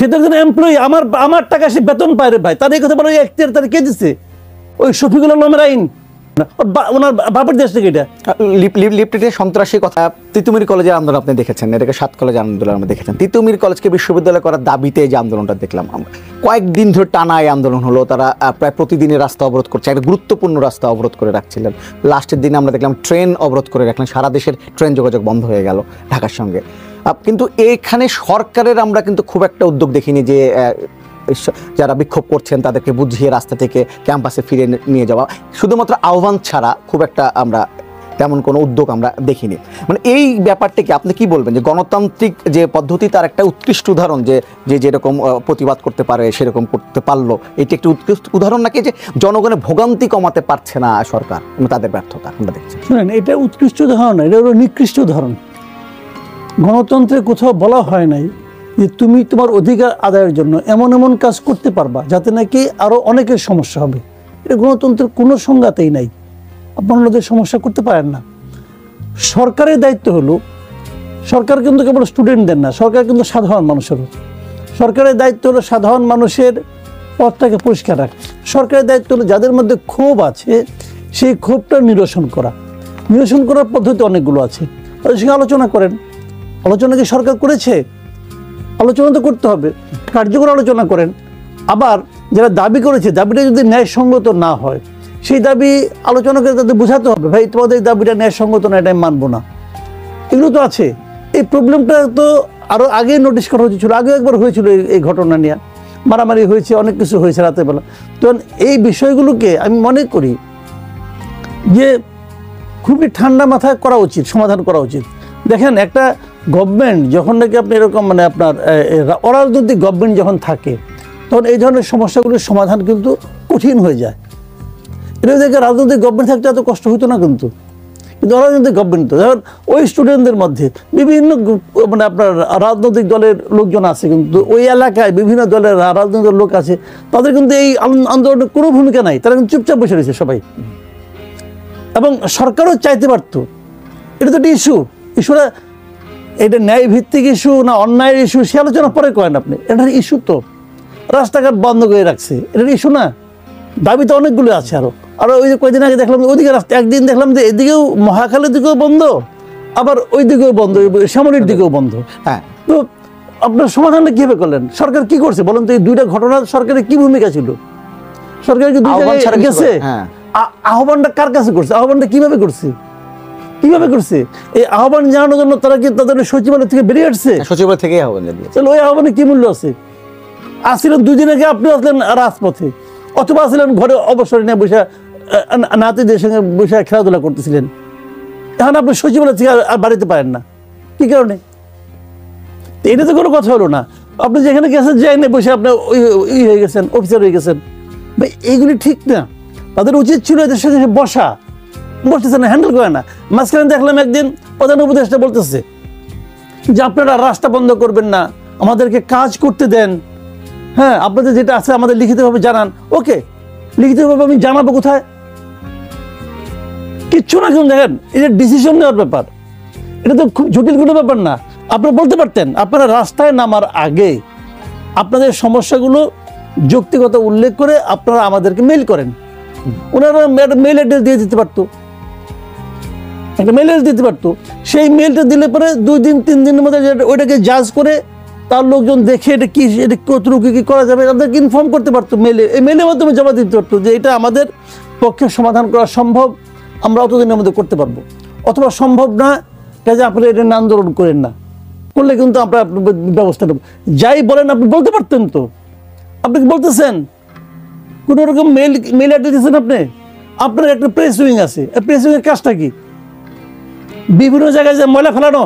সে তো একজন এমপ্লয়ি, আমার টাকা সে বেতন পায় রে ভাই। তার এই কথা বলে এখতিয়ার তার কে দিচ্ছে? ওই শফিকুল আলমের আইন, ওনার বাপের দেশ থেকে। এটা লিপটেটের সন্ত্রাসী কথা। তিতুমির কলেজের আন্দোলন আপনি দেখেছেন, এটাকে 7 কলেজের আন্দোলন আমরা দেখেছেন। তিতুমির কলেজকে বিশ্ববিদ্যালয় করার দাবিতে যে আন্দোলনটা দেখলাম আমরা, কয়েকদিন ধরে টানা এই আন্দোলন হলো। তারা প্রায় প্রতিদিনের রাস্তা অবরোধ করছে, একটা গুরুত্বপূর্ণ রাস্তা অবরোধ করে রাখছিলেন। লাস্টের দিনে আমরা দেখলাম ট্রেন অবরোধ করে রাখলেন, সারা দেশের ট্রেন যোগাযোগ বন্ধ হয়ে গেল ঢাকার সঙ্গে। কিন্তু এইখানে সরকারের আমরা কিন্তু খুব একটা উদ্যোগ দেখিনি যে যারা বিক্ষোভ করছেন তাদেরকে বুঝিয়ে রাস্তা থেকে ক্যাম্পাসে ফিরে নিয়ে যাওয়া। শুধুমাত্র আহ্বান ছাড়া খুব একটা আমরা তেমন কোনো উদ্যোগ আমরা দেখিনি। মানে এই ব্যাপারটাকে আপনি কি বলবেন যে গণতান্ত্রিক যে পদ্ধতি তার একটা উৎকৃষ্ট উদাহরণ, যে যেরকম প্রতিবাদ করতে পারে সেরকম করতে পারলো, এটি একটি উৎকৃষ্ট উদাহরণ নাকি যে জনগণের ভোগান্তি কমাতে পারছে না সরকার, তাদের ব্যর্থতা আমরা দেখছি? শুনেন, এটা উৎকৃষ্ট উদাহরণ, এটা হলো নিকৃষ্ট উদাহরণ। গণতন্ত্রে কোথাও বলা হয় নাই যে তুমি তোমার অধিকার আদায়ের জন্য এমন এমন কাজ করতে পারবা যাতে নাকি আরো অনেকের সমস্যা হবে। এটা গণতন্ত্রের কোনো সংজ্ঞাতেই নাই। আপনারা ওদের সমস্যা করতে পারেন না। সরকারের দায়িত্ব হলো, সরকার কিন্তু কেবল স্টুডেন্টদের না, সরকার কিন্তু সাধারণ মানুষেরও। সরকারের দায়িত্ব হলো সাধারণ মানুষের পথটাকে পরিষ্কার রাখা। সরকারের দায়িত্ব হলো যাদের মধ্যে ক্ষোভ আছে সেই ক্ষোভটা নিরসন করা। নিরসন করার পদ্ধতি অনেকগুলো আছে, তাদের সঙ্গে আলোচনা করেন। আলোচনা কি সরকার করেছে? আলোচনা তো করতে হবে, কার্যকর আলোচনা করেন। আবার যারা দাবি করেছে, দাবিটা যদি ন্যায়সঙ্গত না হয়, সেই দাবি আলোচনা করে তাদের বোঝাতে হবে, ভাই তোমাদের এই দাবিটা ন্যায়সঙ্গত না, এটা আমি মানবো না। এগুলো তো আছে। এই প্রবলেমটা তো আরও আগে নোটিশ করা হয়েছিল, আগে একবার হয়েছিল এই ঘটনা নিয়ে, মারামারি হয়েছে, অনেক কিছু হয়েছে রাতের বেলা। তখন এই বিষয়গুলোকে আমি মনে করি যে খুবই ঠান্ডা মাথায় করা উচিত, সমাধান করা উচিত। দেখেন, একটা গভর্নমেন্ট যখন নাকি আপনি এরকম মানে আপনার অরাজনৈতিক গভর্নমেন্ট যখন থাকে, তখন এই ধরনের সমস্যাগুলির সমাধান কিন্তু কঠিন হয়ে যায়। এটা দেখে রাজনৈতিক গভর্নমেন্ট থাকতে এত কষ্ট হতো না, কিন্তু অরাজনৈতিক গভর্নমেন্ট তো যেমন ওই স্টুডেন্টদের মধ্যে বিভিন্ন মানে আপনার রাজনৈতিক দলের লোকজন আছে, কিন্তু ওই এলাকায় বিভিন্ন দলের রাজনৈতিক লোক আছে, তাদের কিন্তু এই আন্দোলনের কোনো ভূমিকা নাই, তারা কিন্তু চুপচাপ বসে রয়েছে সবাই। এবং সরকারও চাইতে পারত। এটা তো একটা ইস্যুটা এটা ন্যায় ভিত্তিক ইস্যু না অন্যায়ের ইস্যু সে আলোচনা পরে করেন আপনি। এটার ইস্যু তো রাস্তাঘাট বন্ধ করে রাখছে, এটার ইস্যু না। দাবি তো অনেকগুলো আছে। আরো ওই যে কয়েকদিন আগে দেখলাম ওইদিকে রাস্তা, একদিন দেখলাম যে এদিকেও মহাখালীর দিকেও বন্ধ, আবার ওই দিকেও বন্ধ, শ্যামলীর দিকেও বন্ধ। হ্যাঁ, তো আপনার সমাধানটা কিভাবে করলেন? সরকার কি করছে বলেন তো? এই দুইটা ঘটনা সরকারের কি ভূমিকা ছিল? সরকার কি দুই জায়গায় গেছে? আহ্বানটা কার কাছে করছে? আহ্বানটা কিভাবে করছে? এই আহ্বান জানানোর জন্য তারা কি তাদের সচিবালয় থেকে বেরিয়ে আসছে? সচিবালয় থেকে আহ্বান জানিয়েছে। তাহলে ওই আহ্বানে কি মূল্য আছে? আসছিলেন 2 দিন আগে, আপনি আসলেন রাজপথে, অথবা আসলেন ঘরে অবসর নিয়ে বসে নাতিদের সঙ্গে বসে খেলাধুলা করতেছিলেন। এখন আপনি সচিবালয় থেকে আর বাড়িতে পারেন না, কি কারণে? এটা তো কোনো কথা হলো না। আপনি যেখানে গেছেন যাইনি, বসে আপনি ওই হয়ে গেছেন, অফিসার হয়ে গেছেন। ভাই এইগুলি ঠিক না। তাদের উচিত ছিল এদের সঙ্গে বসতেছে না, হ্যান্ডেল করে না। মাঝখানে দেখলাম একদিন প্রধান উপদেষ্টা বলতেছে যে আপনারা রাস্তা বন্ধ করবেন না, আমাদেরকে কাজ করতে দেন। হ্যাঁ, আপনাদের যেটা আছে আমাদের লিখিতভাবে জানান। ওকে, লিখিতভাবে আমি জানাবো কোথায়? কিচ্ছু না। কিন্তু দেখেন, এটা ডিসিশন নেওয়ার ব্যাপার, এটা তো খুব জটিল কোনো ব্যাপার না। আপনারা বলতে পারতেন, আপনারা রাস্তায় নামার আগে আপনাদের সমস্যাগুলো যৌক্তিকত উল্লেখ করে আপনারা আমাদেরকে মেইল করেন। ওনারা মেইল অ্যাড্রেস দিয়ে দিতে পারতো, একটা মেইল অ্যাড্রেস দিতে পারতো। সেই মেইলটা দিলে পরে 2 দিন 3 দিনের মধ্যে ওইটাকে জাজ করে তার লোকজন দেখে এটা কি, এটা কতটুকু কি করা যাবে তাদেরকে ইনফর্ম করতে পারতো মেইলে। এই মেইলের মাধ্যমে জমা দিতে পারতো যে এটা আমাদের পক্ষে সমাধান করা সম্ভব, আমরা অতদিনের মধ্যে করতে পারবো। অথবা সম্ভব না, কাজে আপনি এটা আন্দোলন করেন না, করলে কিন্তু আমরা ব্যবস্থা নেব। যাই বলেন আপনি বলতে পারতেন তো। আপনি কি বলতেছেন? কোনো রকম মেইল অ্যাড্রেস দিচ্ছেন আপনি? আপনার একটা প্রেস উইং আছে, প্রেস উইংয়ের কাজটা কি? বিভিন্ন জায়গায় যে ময়লা ফেলানো,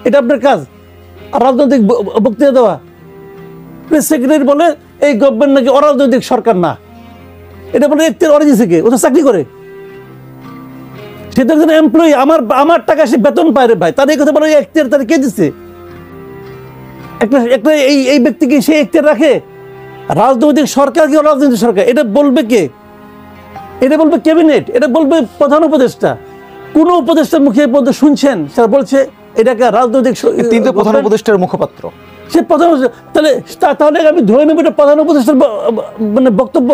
এটা আপনার কাজ? আর রাজনৈতিক বক্তৃতা দেওয়া? প্রেস সেক্রেটারি বলে এই গভর্নমেন্ট নাকি অরাজনৈতিক সরকার না, এটা বলে এখতিয়ার অরিজিন থেকে, ও তো চাকরি করে, সে তো একজন এমপ্লয়ি, আমার টাকা সে বেতন পায় রে ভাই। তার এই কথা বলে এখতিয়ার তার কে দিচ্ছে? একটা এই ব্যক্তিকে সে এখতিয়ার রাখে? রাজনৈতিক সরকার কি অরাজনৈতিক সরকার এটা বলবে কে? এটা বলবে ক্যাবিনেট, এটা বলবে প্রধান উপদেষ্টা। কোন উপদেষ্টার মুখে শুনছেন সেটা বলছে এটাকে রাজনৈতিক? তিনি তো প্রধান উপদেষ্টার মুখপাত্র। সে প্রধান তাহলে তাহলে আমি ধরে নেব এটা প্রধান উপদেষ্টার মানে বক্তব্য।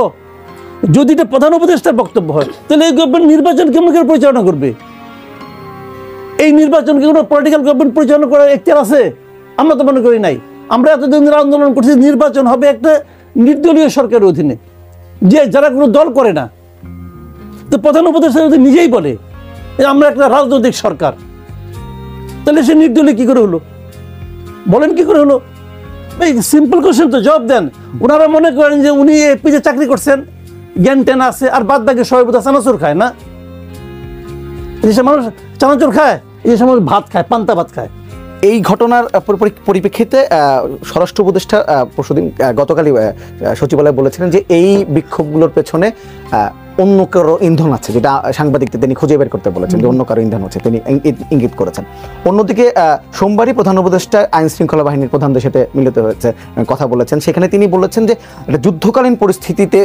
যদি এটা প্রধান উপদেষ্টার বক্তব্য হয় তাহলে এই গভর্নমেন্ট নির্বাচন কেমন করে পরিচালনা করবে? এই নির্বাচনকে কোনো পলিটিক্যাল গভর্নমেন্ট পরিচালনা করার এখতিয়ার আছে? আমরা তো মনে করি নাই। আমরা এতদিন ধরে আন্দোলন করছি নির্বাচন হবে একটা নির্দলীয় সরকারের অধীনে, যে যারা কোনো দল করে না। তো প্রধান উপদেষ্টা যদি নিজেই বলে আমরা একটা রাজনৈতিক সরকার, তাহলে সে নির্দলীয় কি করে হলো? বলেন কি করে হলো? এই সিম্পল কোশ্চেন তো জবাব দেন। ওনারা মনে করেন যে উনি এপিজে চাকরি করছেন, জ্ঞান টেন আছে, আর বাদ বাকি সবাই বোধহয় চানাচুর খায় না? এই সব মানুষ চানাচুর খায়, এই সময় ভাত খায়, পান্তা ভাত খায়। এই ঘটনার পরিপ্রেক্ষিতে স্বরাষ্ট্র উপদেষ্টা পরশুদিন গতকালই সচিবালয় বলেছিলেন যে এই বিক্ষোভগুলোর পেছনে অন্য কারো ইন্ধন আছে, যেটা সাংবাদিকদের তিনি খুঁজে বের করতে বলেছেন যে অন্য কারো ইন্ধন আছে, তিনি ইঙ্গিত করেছেন। অন্যদিকে সোমবারই প্রধান উপদেষ্টা আইন শৃঙ্খলা বাহিনীর প্রধানদের সাথে মিলিত হয়েছে, কথা বলেছেন। সেখানে তিনি বলেছেন যে একটা যুদ্ধকালীন পরিস্থিতিতে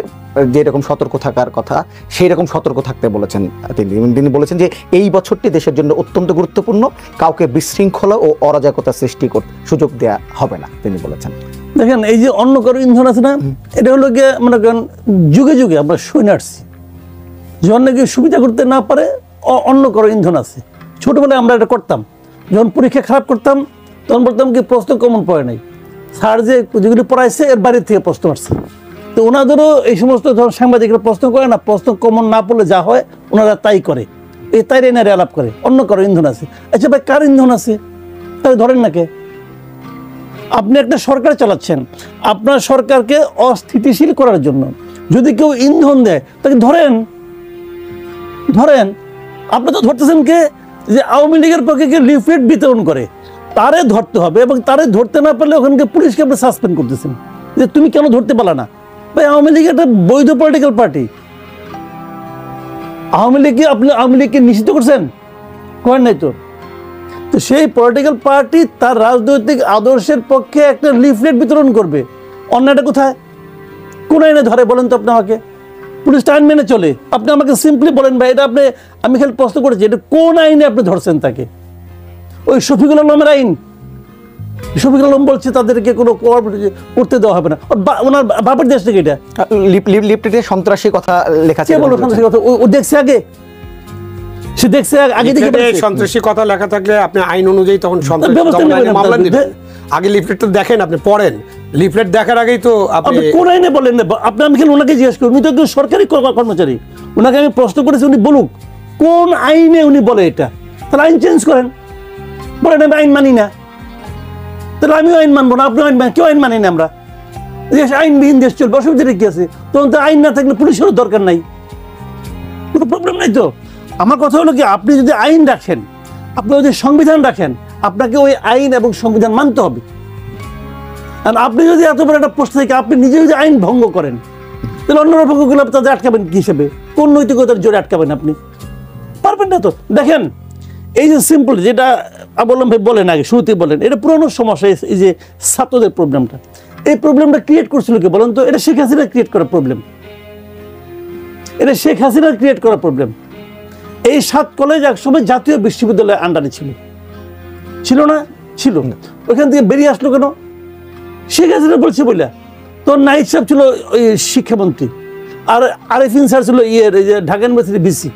যেরকম সতর্ক থাকার কথা সেই রকম সতর্ক থাকতে বলেছেন তিনি বলেছেন যে এই বছরটি দেশের জন্য অত্যন্ত গুরুত্বপূর্ণ, কাউকে বিশৃঙ্খলা ও অরাজকতা সৃষ্টি করতে সুযোগ দেওয়া হবে না, তিনি বলেছেন। দেখেন এই যে অন্য কারো ইন্ধন আছে না, এটা হলো গিয়ে মনে করেন যুগে যুগে আমরা শুনে আসছি, যখন নাকি সুবিধা করতে না পারে অন্য কারো ইন্ধন আছে। ছোটবেলায় আমরা এটা করতাম, যখন পরীক্ষা খারাপ করতাম তখন বলতাম কি প্রশ্ন কমন পড়ে নাই, স্যার যে যেগুলি পড়াইছে এর বাইরের থেকে প্রশ্ন আসছে। তো ওনাদেরও এই সমস্ত যখন সাংবাদিকরা প্রশ্ন করে না, প্রশ্ন কমন না পড়লে যা হয় ওনারা তাই করে, এই তাই এনারে আলাপ করে অন্য কারো ইন্ধন আছে। আচ্ছা ভাই, কার ইন্ধন আছে তাই ধরেন না কে? আপনি একটা সরকার চালাচ্ছেন, আপনার সরকারকে অস্থিতিশীল করার জন্য যদি কেউ ইন্ধন দেয় তাকে ধরেন। আপনি তো ধরতেছেন কে? যে আওয়ামী লীগের পক্ষে কে লিফলেট বিতরণ করে তারে ধরতে হবে, এবং তারে ধরতে না পারলে ওখানকে পুলিশকে আপনি সাসপেন্ড করতেছেন যে তুমি কেন ধরতে পারলা না। ভাই, আওয়ামী লীগ একটা বৈধ পলিটিক্যাল পার্টি। আওয়ামী লীগকে নিষিদ্ধ করছেন? করেন নাই তো। তো সেই পলিটিক্যাল পার্টি তার রাজনৈতিক আদর্শের পক্ষে একটা লিফলেট বিতরণ করবে, অন্যটা কোথায়? কোন আইনে ধরে বলেন তো আপনি আমাকে? পুলিশ আইন মেনে চলে। আপনি আমাকে সিম্পলি বলেন ভাই, এটা আপনি, আমি খালি প্রশ্ন করেছি, এটা কোন আইনে আপনি ধরছেন তাকে? ওই শফিকুল আলমের আইন? শফিকুল আলম বলছে তাদেরকে কোনো করতে দেওয়া হবে না, ওনার বাপের দেশ থেকে এটা লিফলেটে সন্ত্রাসী কথা লেখা আছে। কে বলো সন্ত্রাসী কথা? ও দেখছে আগে, সে দেখছে আগে থেকে সন্ত্রাসী কথা লেখা থাকলে আপনি আইন অনুযায়ী তখন মামলা দিবেন। আগে লিফলেটটা দেখেন, আপনি পড়েন, লিফলেট দেখার আগেই তো আপনি কোন আইনে বলেন না। আপনি আমি খালি ওনাকে জিজ্ঞেস করি, উনি তো একজন সরকারি কর্মচারী, ওনাকে আমি প্রশ্ন করেছি, উনি বলুক কোন আইনে উনি বলে এটা। তাহলে আইন চেঞ্জ করেন, বলেন আমি আইন মানি না, তাহলে আমিও আইন মানবো না, আপনিও আইন কেউ আইন মানি না। আমরা দেশ আইনবিহীন দেশ চলবে, অসুবিধা কি আছে? তখন তো আইন না থাকলে পুলিশেরও দরকার নাই, কোনো প্রবলেম নাই তো। আমার কথা হলো কি, আপনি যদি আইন রাখেন, আপনি যদি সংবিধান রাখেন, আপনাকে ওই আইন এবং সংবিধান মানতে হবে। আর আপনি যদি এত বড় একটা পোস্ট থেকে আপনি নিজে যদি আইন ভঙ্গ করেন, তাহলে অন্যরা ভঙ্গ করলে তাদের আটকাবেন কি হিসেবে? কোন নৈতিকতার জোরে আটকাবেন? আপনি পারবেন না তো। দেখেন এই যে সিম্পল, যেটা বললাম ভাই, বলেন আগে শুরুতে বলেন, এটা পুরনো সমস্যা। এই যে ছাত্রদের প্রবলেমটা, এই প্রবলেমটা ক্রিয়েট করছিল কে বলেন তো? এটা শেখ হাসিনা ক্রিয়েট করা প্রবলেম, এটা শেখ হাসিনা ক্রিয়েট করা প্রবলেম। এই 7 কলেজ একসময় জাতীয় বিশ্ববিদ্যালয়ের আন্ডারে ছিল না? ছিল। ওইখান থেকে বেরিয়ে আসলো কেন? শেখ হাসিনা বলছে বলে। তোর নাইট সাহেব ছিল ওই শিক্ষামন্ত্রী, আর আরিফিন স্যার ছিল ঢাকা ইউনিভার্সিটি ভিসি।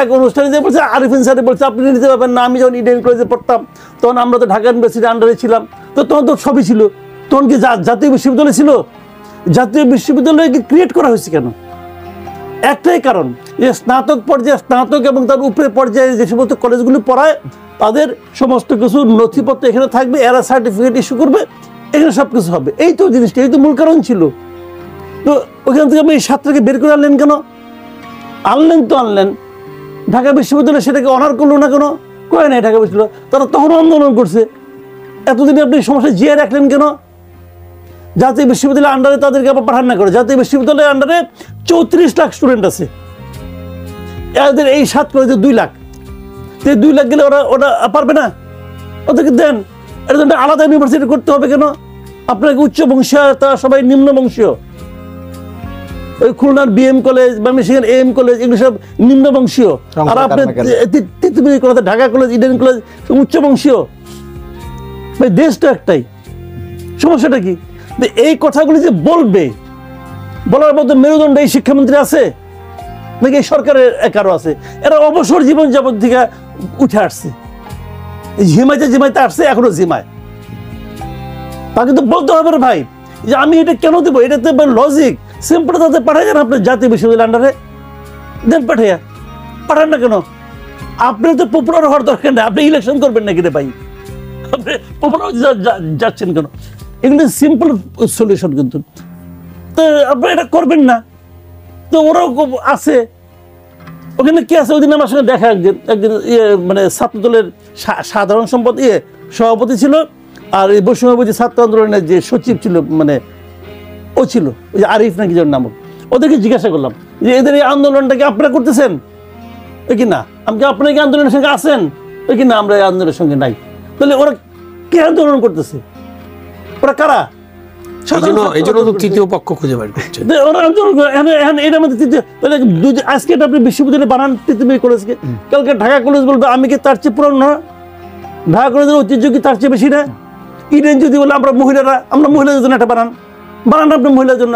এক অনুষ্ঠানে যে বলছে, আরিফিন স্যার বলছে আপনি নিতে পারবেন না। আমি যখন ইডেন কলেজে পড়তাম তখন আমরা তো ঢাকা ইউনিভার্সিটির আন্ডারে ছিলাম, তো তখন তো সবই ছিল। তখন কি জাতীয় বিশ্ববিদ্যালয় ছিল? জাতীয় বিশ্ববিদ্যালয়কে ক্রিয়েট করা হয়েছে কেন? একটাই কারণ, যে স্নাতক পর্যায়ে, স্নাতক এবং তার উপরে পর্যায়ে যে সমস্ত কলেজগুলি পড়ায় তাদের সমস্ত কিছু নথিপত্র এখানে থাকবে, এরা সার্টিফিকেট ইস্যু করবে, এখানে সব কিছু হবে। এই তো জিনিসটা, এই তো মূল কারণ ছিল। তো ওইখান থেকে আপনি এই ছাত্রকে বের করে আনলেন কেন? আনলেন ঢাকা বিশ্ববিদ্যালয় সেটাকে অনার করলো না কেন? কয় নাই ঢাকা বিশ্ববিদ্যালয়, তারা তখন আন্দোলন করছে। এতদিনে আপনি সমস্যা জিয়ে রাখলেন কেন? জাতীয় বিশ্ববিদ্যালয়ের আন্ডারে তাদেরকে আবার পাঠান না করে। জাতীয় বিশ্ববিদ্যালয়ের আন্ডারে 34 লাখ স্টুডেন্ট আছে, এদের এই 7 কলেজে 2 লাখ। 2 লাখ গেলে ওরা পারবে না? ওদেরকে দেন, এটা জন্য আলাদা ইউনিভার্সিটি করতে হবে কেন? আপনাকে উচ্চ বংশীয়, তারা সবাই নিম্ন বংশীয়। ওই খুলনার বিএম কলেজ, ময়মনসিংহের এম কলেজ, এগুলো সব নিম্ন বংশীয়। আর আপনি ঢাকা কলেজ, ইডেন কলেজ উচ্চ বংশীয়। ভাই দেশ তো একটাই, সমস্যাটা কি? যে এই কথাগুলি যে বলবে, বলার মতো মেরুদণ্ড এই শিক্ষামন্ত্রী আছে নাকি এই সরকারের কারো আছে? এরা অবসর জীবন যাপন থেকে উঠে আসছে, ঝিমাইতে আসছে, এখনো ঝিমায়। তাকে তো বলতে হবে রে ভাই যে আমি এটা কেন দেবো, এটা তো লজিক সিম্পল। তাতে পাঠাই যান আপনার জাতীয় বিশ্ববিদ্যালয়ের আন্ডারে, দেন পাঠাইয়া, পাঠান না কেন? আপনি তো পপুলার হওয়ার দরকার নেই, আপনি ইলেকশন করবেন নাকি রে ভাই? আপনি পপুলার যাচ্ছেন কেন? এগুলো সিম্পল সলিউশন, কিন্তু তো আপনি এটা করবেন না। তো ওরাও আছে ওখানে, কি আছে? ওই দিন আমার সঙ্গে দেখা একদিন মানে ছাত্র দলের সাধারণ সভাপতি ছিল, আর এই বৈষম্যবিরোধী ছাত্র আন্দোলনের যে সচিব ছিল, মানে ও ছিল, ওই যে আরিফ নাকি যার নামক। ওদেরকে জিজ্ঞাসা করলাম যে এদের এই আন্দোলনটাকে আপনারা করতেছেন? ওই কি না। আমি আপনারা কি আন্দোলনের সঙ্গে আছেন? ওই কি না, আমরা এই আন্দোলনের সঙ্গে নাই। তাহলে ওরা কে আন্দোলন করতেছে? ওরা কারা? এই জন্য তো তৃতীয় পক্ষ খুঁজে বের করছে। ওরা আন্দোলন এটার মধ্যে তৃতীয়, তাহলে আজকে আপনি বিশ্ববিদ্যালয়ে বানান তিতুমির কলেজকে, কালকে ঢাকা কলেজ বলবে আমি কি তার চেয়ে পুরনো না? ঢাকা কলেজের ঐতিহ্য কি তার চেয়ে বেশি না? ইডেন যদি বলে আমরা মহিলাদের জন্য একটা বানান, বানান আপনার মহিলার জন্য।